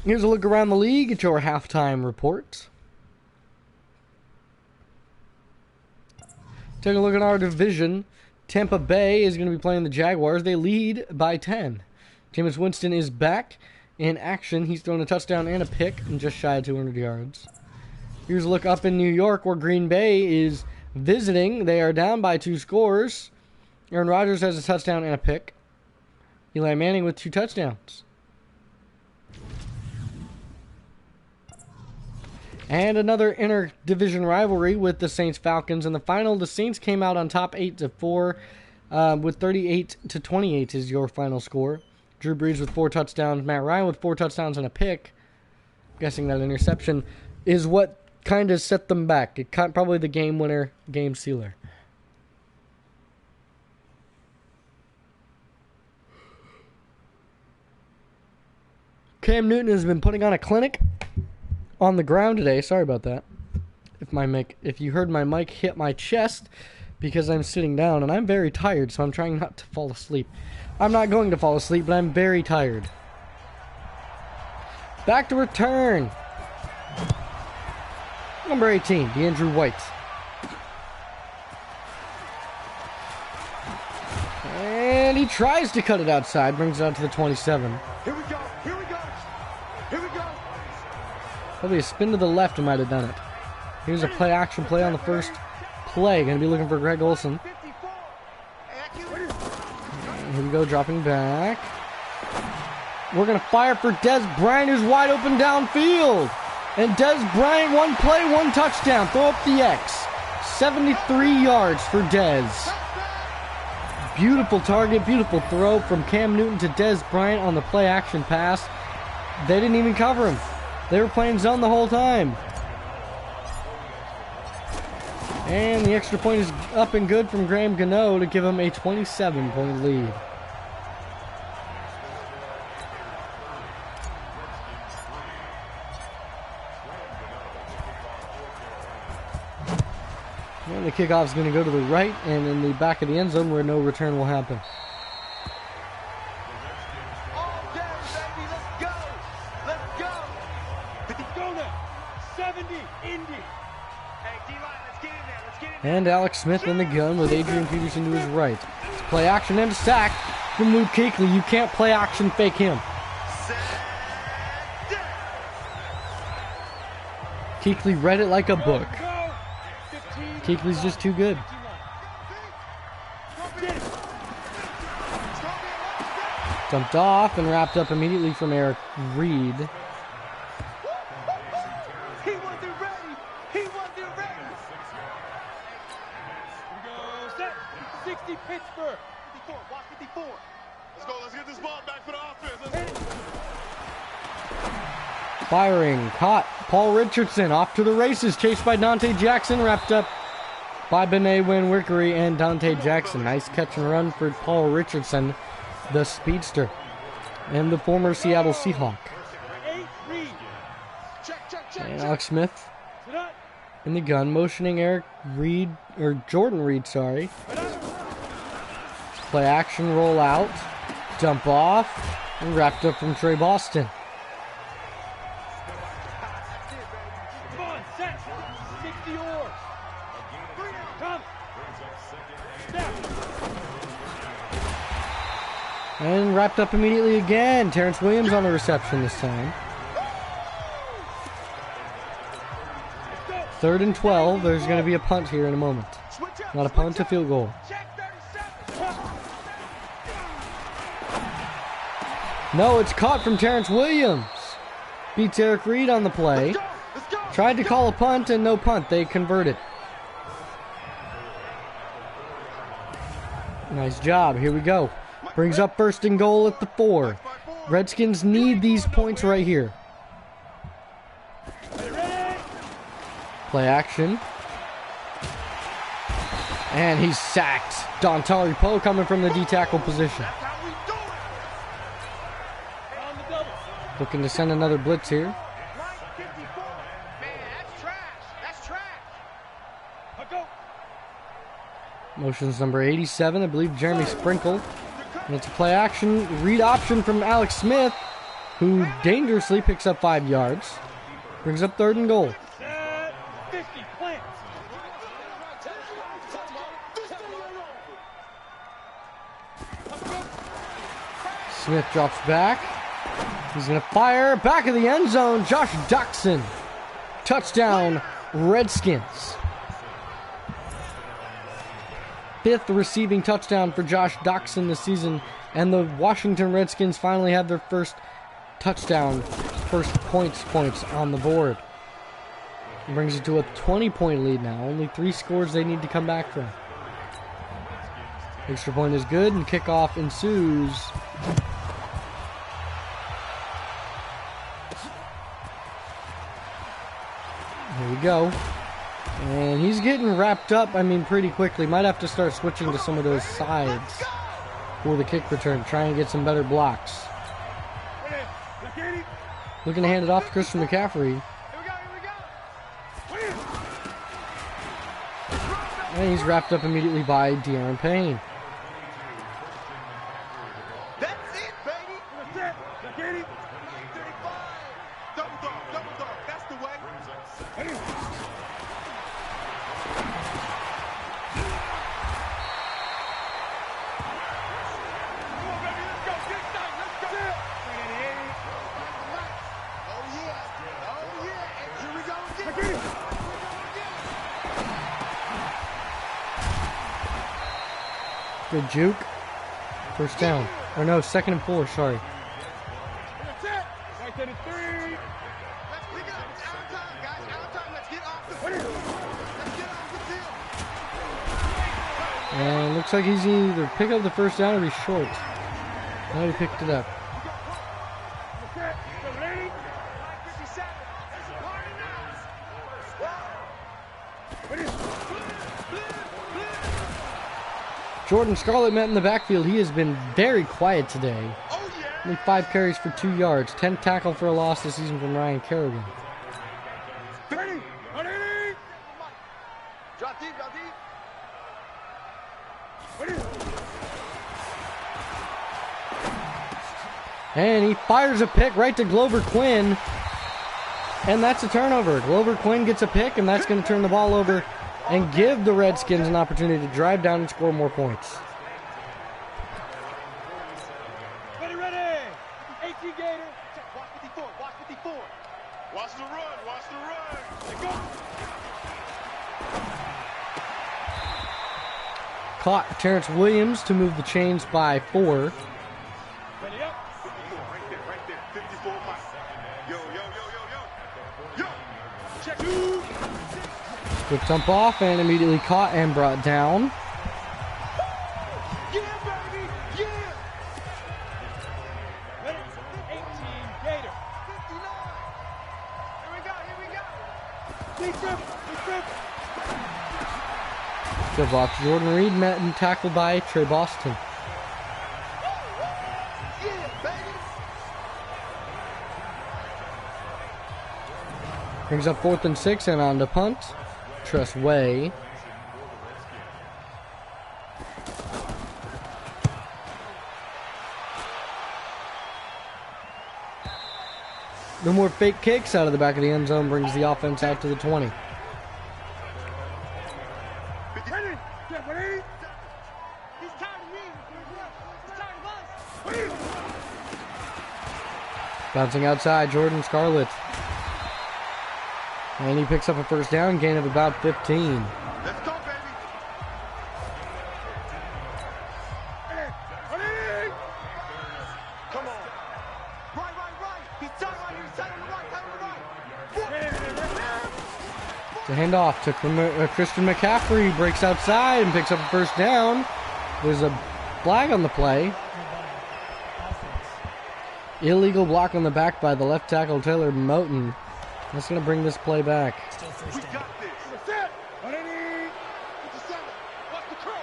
Here's a look around the league at your halftime report. Taking a look at our division, Tampa Bay is going to be playing the Jaguars. They lead by 10. Jameis Winston is back in action. He's thrown a touchdown and a pick and just shy of 200 yards. Here's a look up in New York where Green Bay is visiting. They are down by 2 scores. Aaron Rodgers has a touchdown and a pick. Eli Manning with 2 touchdowns. And another inter-division rivalry with the Saints-Falcons. In the final, the Saints came out on top 8-4 with 38-28 is your final score. Drew Brees with 4 touchdowns. Matt Ryan with 4 touchdowns and a pick. I'm guessing that interception is what kind of set them back. It caught probably the game winner, game sealer. Cam Newton has been putting on a clinic on the ground today. Sorry about that. If you heard my mic hit my chest because I'm sitting down and I'm very tired, so I'm trying not to fall asleep. I'm not going to fall asleep, but I'm very tired. Back to return. Number 18, DeAndrew White. And he tries to cut it outside, brings it out to the 27. Here we go. Here we go. Here we go. Probably a spin to the left and might have done it. Here's a play action play on the first play. Going to be looking for Greg Olsen. And here we go, dropping back. We're going to fire for Dez Bryant, who's wide open downfield. And Dez Bryant, 1 play, 1 touchdown. Throw up the X. 73 yards for Dez. Beautiful target, beautiful throw from Cam Newton to Dez Bryant on the play action pass. They didn't even cover him. They were playing zone the whole time. And the extra point is up and good from Graham Gano to give him a 27-point lead. And the kickoff is going to go to the right and in the back of the end zone where no return will happen. All day, baby. Let's go. Let's go. Let's go now. 70, Indy. Hey, D-line, let's get in there. Let's get in there. And Alex Smith in the gun with Adrian Peterson to his right. It's play action and a sack from Luke Kuechly. You can't play action fake him. Kuechly read it like a book. Kuechly's just too good. Dumped off and wrapped up immediately from Eric Reed. He wasn't ready. He wasn't ready. Here we go. Set. 60 Pittsburgh. 54. Watch 54. Let's go. Let's get this ball back for the offense. Let's go. Firing. Caught. Paul Richardson off to the races. Chased by Dante Jackson. Wrapped up by Bené Winwickery and Dante Jackson. Nice catch and run for Paul Richardson, the speedster, and the former Seattle Seahawk. And Alex Smith in the gun, motioning Eric Reed, or Jordan Reed, sorry. Play action, roll out, dump off, and wrapped up from Trey Boston. And wrapped up immediately again. Terrence Williams on the reception this time. 3rd and 12. There's going to be a punt here in a moment. Not a punt, a field goal. No, it's caught from Terrence Williams. Beats Eric Reed on the play. Tried to call a punt and no punt. They converted. Nice job. Here we go. Brings up 1st and goal at the 4. Redskins need these points right here. Play action. And he's sacked. Dontari Poe coming from the D-tackle position. Looking to send another blitz here. Motions number 87, I believe Jeremy Sprinkle. And it's a play action, read option from Alex Smith, who dangerously picks up 5 yards. Brings up 3rd and goal. Smith drops back. He's going to fire. Back of the end zone. Josh Doctson. Touchdown, Redskins. 5th receiving touchdown for Josh Doctson this season. And the Washington Redskins finally have their first touchdown, first points on the board. It brings it to a 20-point lead now. Only 3 scores they need to come back from. Extra point is good, and kickoff ensues. Here we go. And he's getting wrapped up, pretty quickly. Might have to start switching to some of those sides for the kick return. Try and get some better blocks. Looking to hand it off to Christian McCaffrey. And he's wrapped up immediately by De'Aaron Payne. That's it, baby. That's it. 35. Double dog. That's the way. Good juke. First down. Or no, 2nd and 4, sorry. And looks like he's either pick up the first down or he's short. Now he picked it up. Jordan Scarlett met in the backfield. He has been very quiet today. Oh, yeah. Only 5 carries for 2 yards. 10th tackle for a loss this season from Ryan Kerrigan. Ready. Drop deep. Ready. And he fires a pick right to Glover Quinn. And that's a turnover. Glover Quinn gets a pick, and that's going to turn the ball over and give the Redskins an opportunity to drive down and score more points. Ready. 18 Gator. Watch 54. Watch the run. Let go. Caught Terrence Williams to move the chains by 4. Ready up. 54, right there. 54 miles. Yo. Check. 2. Quick jump off and immediately caught and brought down. Yeah, baby. Yeah. Ready. 18 Gator. 59. Here we go. Big trip. Good block. Jordan Reed met and tackled by Trey Boston. Yeah, baby. Brings up 4th and 6 and on to punt. Trust Way. No more fake kicks out of the back of the end zone brings the offense out to the 20. Ready. Yeah, ready. He's tired of me. He's tired of us. Bouncing outside, Jordan Scarlett. And he picks up a first down, gain of about 15. Let's go, baby. Ready. Come on. Right. He's tight right here. He's tight on the right. The handoff to Christian McCaffrey. Breaks outside and picks up a first down. There's a flag on the play. Illegal block on the back by the left tackle, Taylor Moton. That's going to bring this play back. We got this. That's it. Ready. 57. Watch the curl.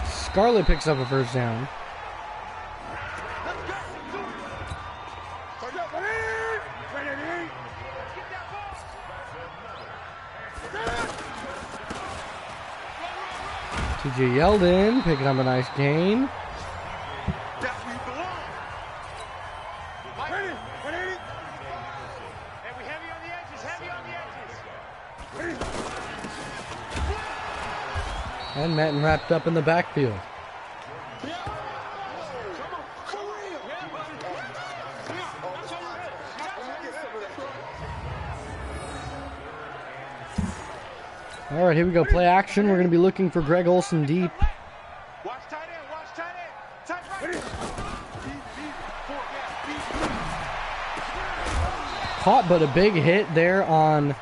Scarlett picks up a first down. Let's go. Ready. Get that ball. TJ Yeldon picking up a nice gain. That's where you belong. Ready. And we heavy on the edges. And Madden wrapped up in the backfield. All right, here we go. Play action. We're going to be looking for Greg Olsen deep. Watch tight end. Tight right. Caught, but a big hit there on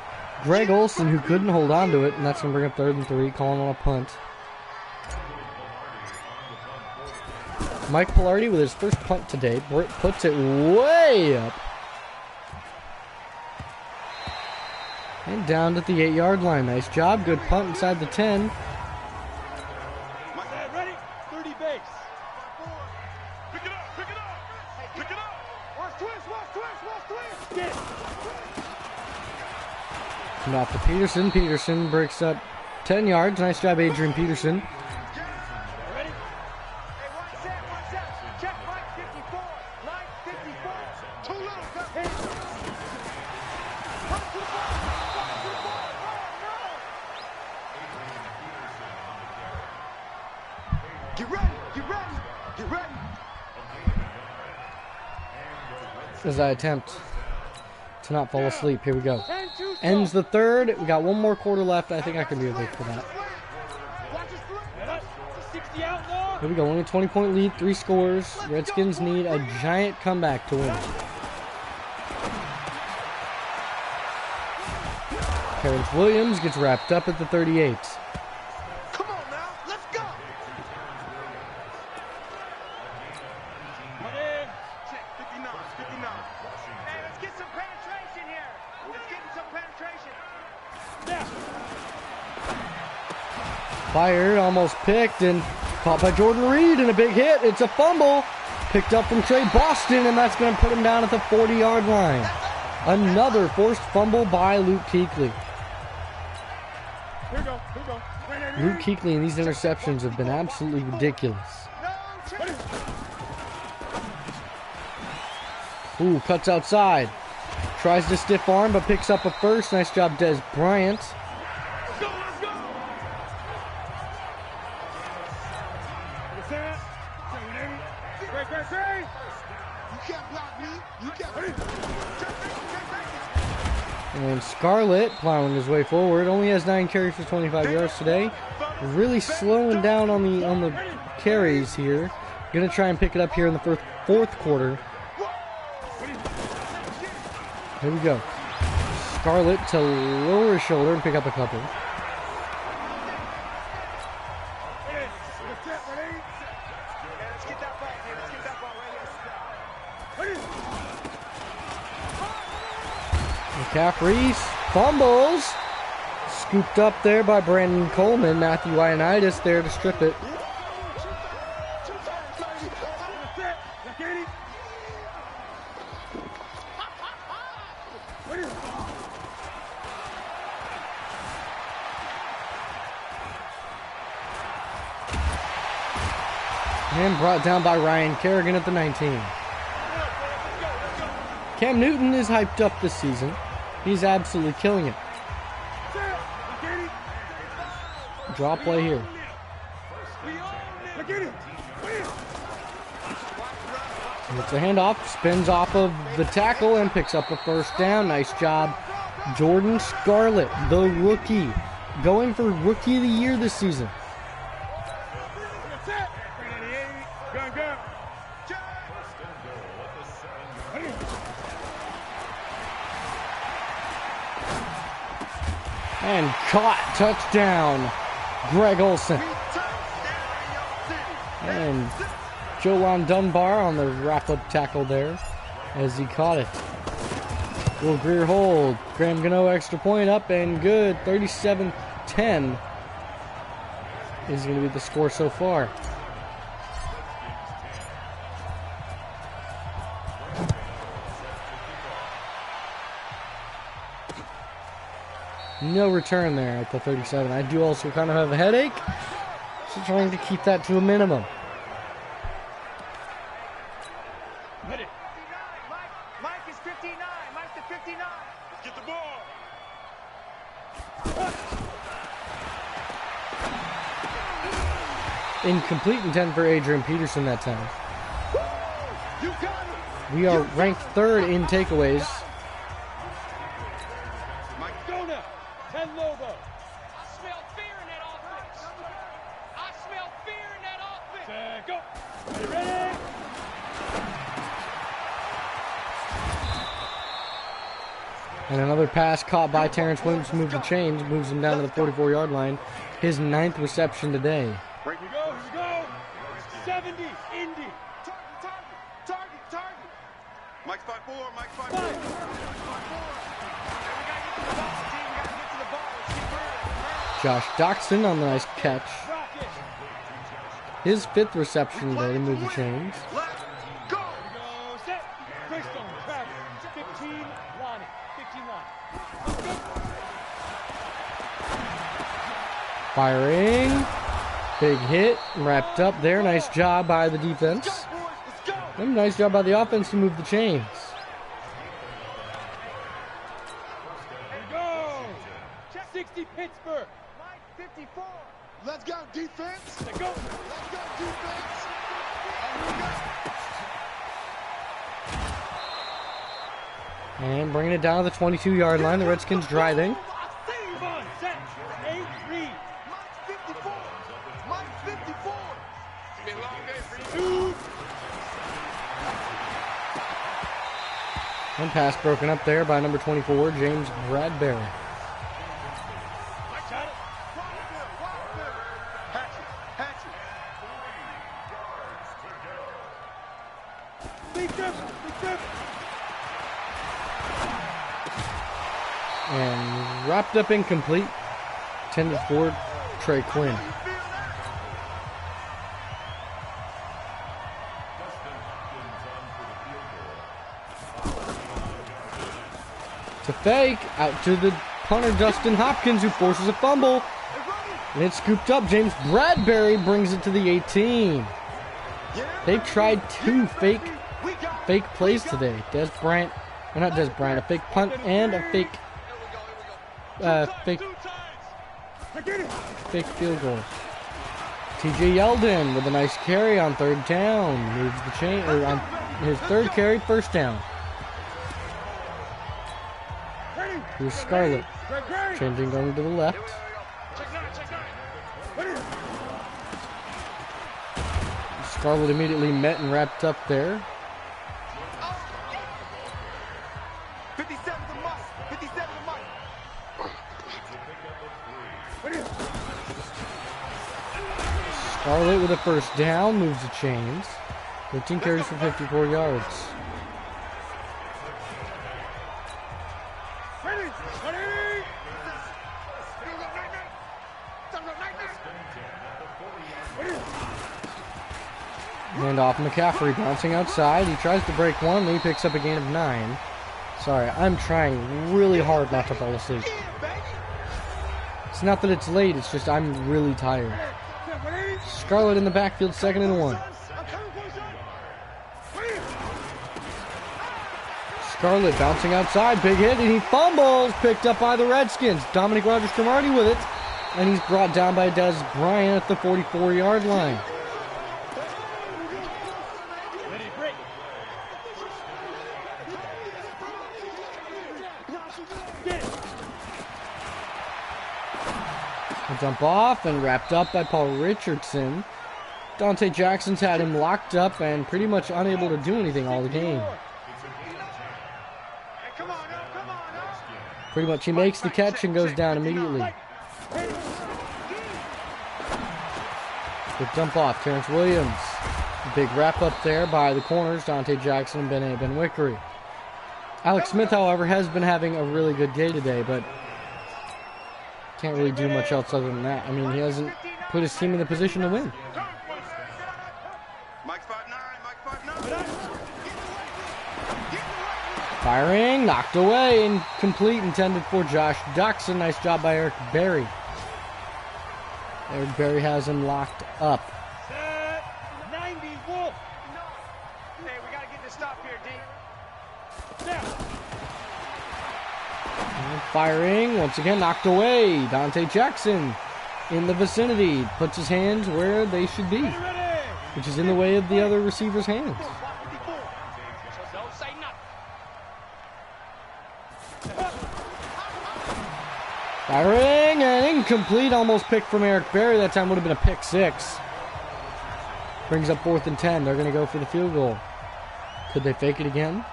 Greg Olsen, who couldn't hold on to it, and that's going to bring up 3rd and 3, calling on a punt. Mike Pilardi with his first punt today puts it way up. And down to the 8-yard line. Nice job. Good punt inside the 10. Ready? 30 base. Pick it up. Watch twist. Get it. And off to Peterson. Peterson breaks up 10 yards. Nice job, Adrian Peterson. Ready? Hey, one set. Check right 54. Line 54. Too little. Hit. Run to the ball. Get ready. As I attempt to not fall asleep. Here we go. Ends the third. We got one more quarter left. I think I can be okay for that. Here we go. Only a 20-point lead. 3 scores. Redskins need a giant comeback to win. Terrence Williams gets wrapped up at the 38. Come on now. Let's go. Check 59. Hey, let's get some penetration here. Let's get some penetration. Yeah. Fired, almost picked, and caught by Jordan Reed, and a big hit. It's a fumble. Picked up from Trey Boston, and that's going to put him down at the 40-yard line. Another forced fumble by Luke Kuechly. Luke Kuechly and these interceptions have been absolutely ridiculous. Ooh, cuts outside. Tries to stiff arm, but picks up a first. Nice job, Des Bryant. And Scarlett plowing his way forward. Only has 9 carries for 25 yards today. Really slowing down on the carries here. Gonna try and pick it up here in the fourth quarter. Here we go. Scarlett to lower his shoulder and pick up a couple. McCaffrey fumbles. Scooped up there by Brandon Coleman. Matthew Ioannidis there to strip it. And brought down by Ryan Kerrigan at the 19. Cam Newton is hyped up this season. He's absolutely killing it. Draw play here. And it's a handoff. Spins off of the tackle and picks up a first down. Nice job, Jordan Scarlett, the rookie, going for Rookie of the Year this season. And caught, touchdown, Greg Olsen. And Jolon Dunbar on the wrap-up tackle there as he caught it. Will Greer hold. Graham Gano extra point up and good. 37-10 is going to be the score so far. No return there at the 37. I do also kind of have a headache, so trying to keep that to a minimum. Mike is 59. Mike to 59. Get the ball. Incomplete intent for Adrian Peterson that time. We are ranked 3rd in takeaways. And another pass caught by Terrence Williams to move the chains, moves him down to the 44-yard line. His 9th reception today. Here we go. 70, Indy. Target. Mike's 5-4, Mike's 5-4. Josh Doxson on the nice catch. His 5th reception today to move the chains. Firing. Big hit. Wrapped up there. Nice job by the defense. And nice job by the offense to move the chains. Go! 60 Pittsburgh. Mike 54. Let's go defense. Let's go defense. And bringing it down to the 22-yard line. The Redskins driving. And pass broken up there by number 24, James Bradbury. And wrapped up incomplete. Intended for Trey Quinn. To fake, out to the punter Dustin Hopkins, who forces a fumble. And it's scooped up. James Bradbury brings it to the 18. They've tried two fake plays today. Des Bryant, or not Des Bryant, a fake punt and a fake field goal. TJ Yeldon with a nice carry on third down. Moves the chain, or on his third carry, first down. Here's Scarlett. Changing going to the left. Scarlett immediately met and wrapped up there. 57 to Mike. 57 to Mike. Scarlett with a first down, moves the chains. 13 carries for 54 yards. Hand off McCaffrey, bouncing outside. He tries to break one, then he picks up a gain of 9. Sorry, I'm trying really hard not to fall asleep. It's not that it's late, it's just I'm really tired. Scarlett in the backfield, 2nd and 1. Scarlett bouncing outside, big hit, and he fumbles, picked up by the Redskins. Dominic Rodgers-Cromartie with it, and he's brought down by Des Bryant at the 44-yard line. Jump off and wrapped up by Paul Richardson. Dante Jackson's had him locked up and pretty much unable to do anything all the game. Pretty much he makes the catch and goes down immediately. Good jump off, Terrence Williams. Big wrap up there by the corners, Dante Jackson and Ben Wickery. Alex Smith, however, has been having a really good day today, but can't really do much else other than that. I mean, he hasn't put his team in the position to win. Firing, knocked away, incomplete, intended for Josh Duxon. Nice job by Eric Berry. Eric Berry has him locked up. 90 Wolf. Hey, we got to get this stop here, D. Firing, once again knocked away. Dante Jackson in the vicinity. Puts his hands where they should be, which is in the way of the other receiver's hands. Firing and incomplete. Almost picked from Eric Berry. That time would have been a pick 6. Brings up 4th and 10. They're going to go for the field goal. Could they fake it again?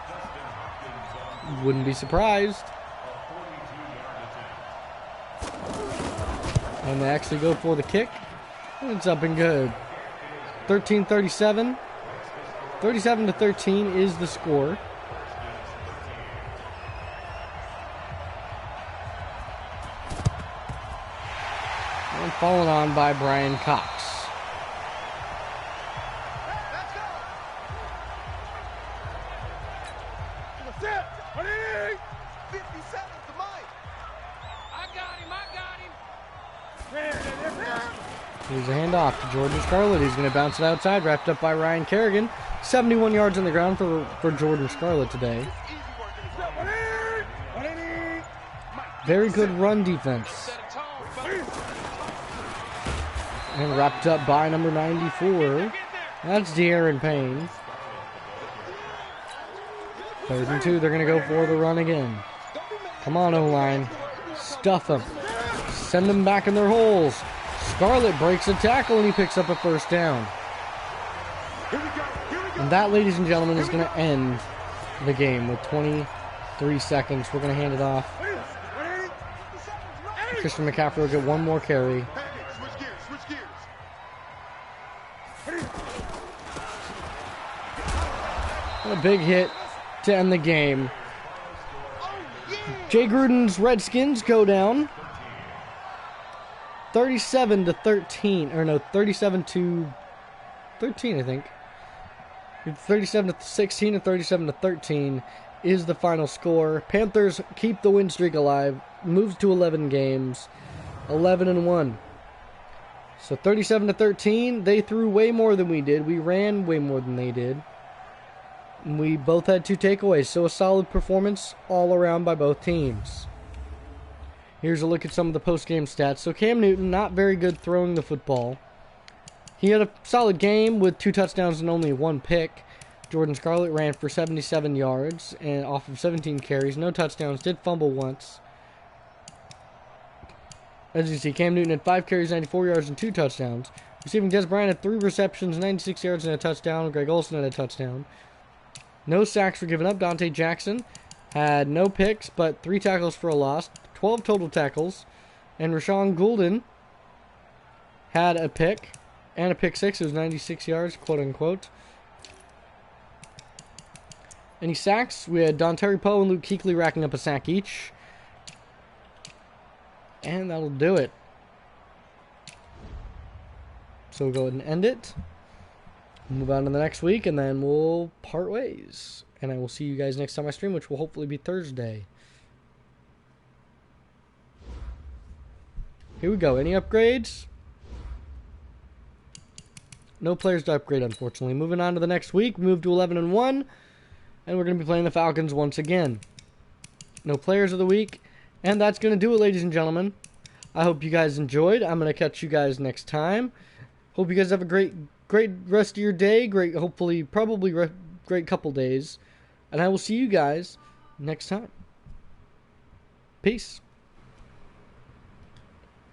Wouldn't be surprised. And they actually go for the kick. And it's up and good. 13-37. 37-13 is the score. And followed on by Brian Cox. Here's a handoff to Jordan Scarlett. He's going to bounce it outside, wrapped up by Ryan Kerrigan. 71 yards on the ground for Jordan Scarlett today. Very good run defense. And wrapped up by number 94. That's De'Aaron Payne. 3rd and 2. They're going to go for the run again. Come on, O-line. Stuff them. Send them back in their holes. Scarlett breaks a tackle and he picks up a first down. And that, ladies and gentlemen, is going to end the game with 23 seconds. We're going to hand it off. Christian McCaffrey will get one more carry. And a big hit to end the game. Jay Gruden's Redskins go down 37 to 13, or no, 37 to 13, I think. 37 to 16 and 37 to 13 is the final score. Panthers keep the win streak alive, moves to 11 games, 11-1. So 37 to 13, they threw way more than we did. We ran way more than they did. We both had 2 takeaways, so a solid performance all around by both teams. Here's a look at some of the post-game stats. So Cam Newton, not very good throwing the football. He had a solid game with 2 touchdowns and only 1 pick. Jordan Scarlett ran for 77 yards and off of 17 carries. No touchdowns, did fumble once. As you see, Cam Newton had 5 carries, 94 yards, and 2 touchdowns. Receiving, Des Bryant had 3 receptions, 96 yards, and a touchdown. Greg Olsen had a touchdown. No sacks were given up. Dante Jackson had no picks, but 3 tackles for a loss. 12 total tackles. And Rashawn Goulden had a pick and a pick 6. It was 96 yards, quote-unquote. Any sacks? We had Dontari Poe and Luke Kuechly racking up a sack each. And that'll do it. So we'll go ahead and end it. Move on to the next week, and then we'll part ways. And I will see you guys next time I stream, which will hopefully be Thursday. Here we go. Any upgrades? No players to upgrade, unfortunately. Moving on to the next week. We move to 11-1. And we're going to be playing the Falcons once again. No players of the week. And that's going to do it, ladies and gentlemen. I hope you guys enjoyed. I'm going to catch you guys next time. Hope you guys have a great rest of your day. Great couple days. And I will see you guys next time. Peace.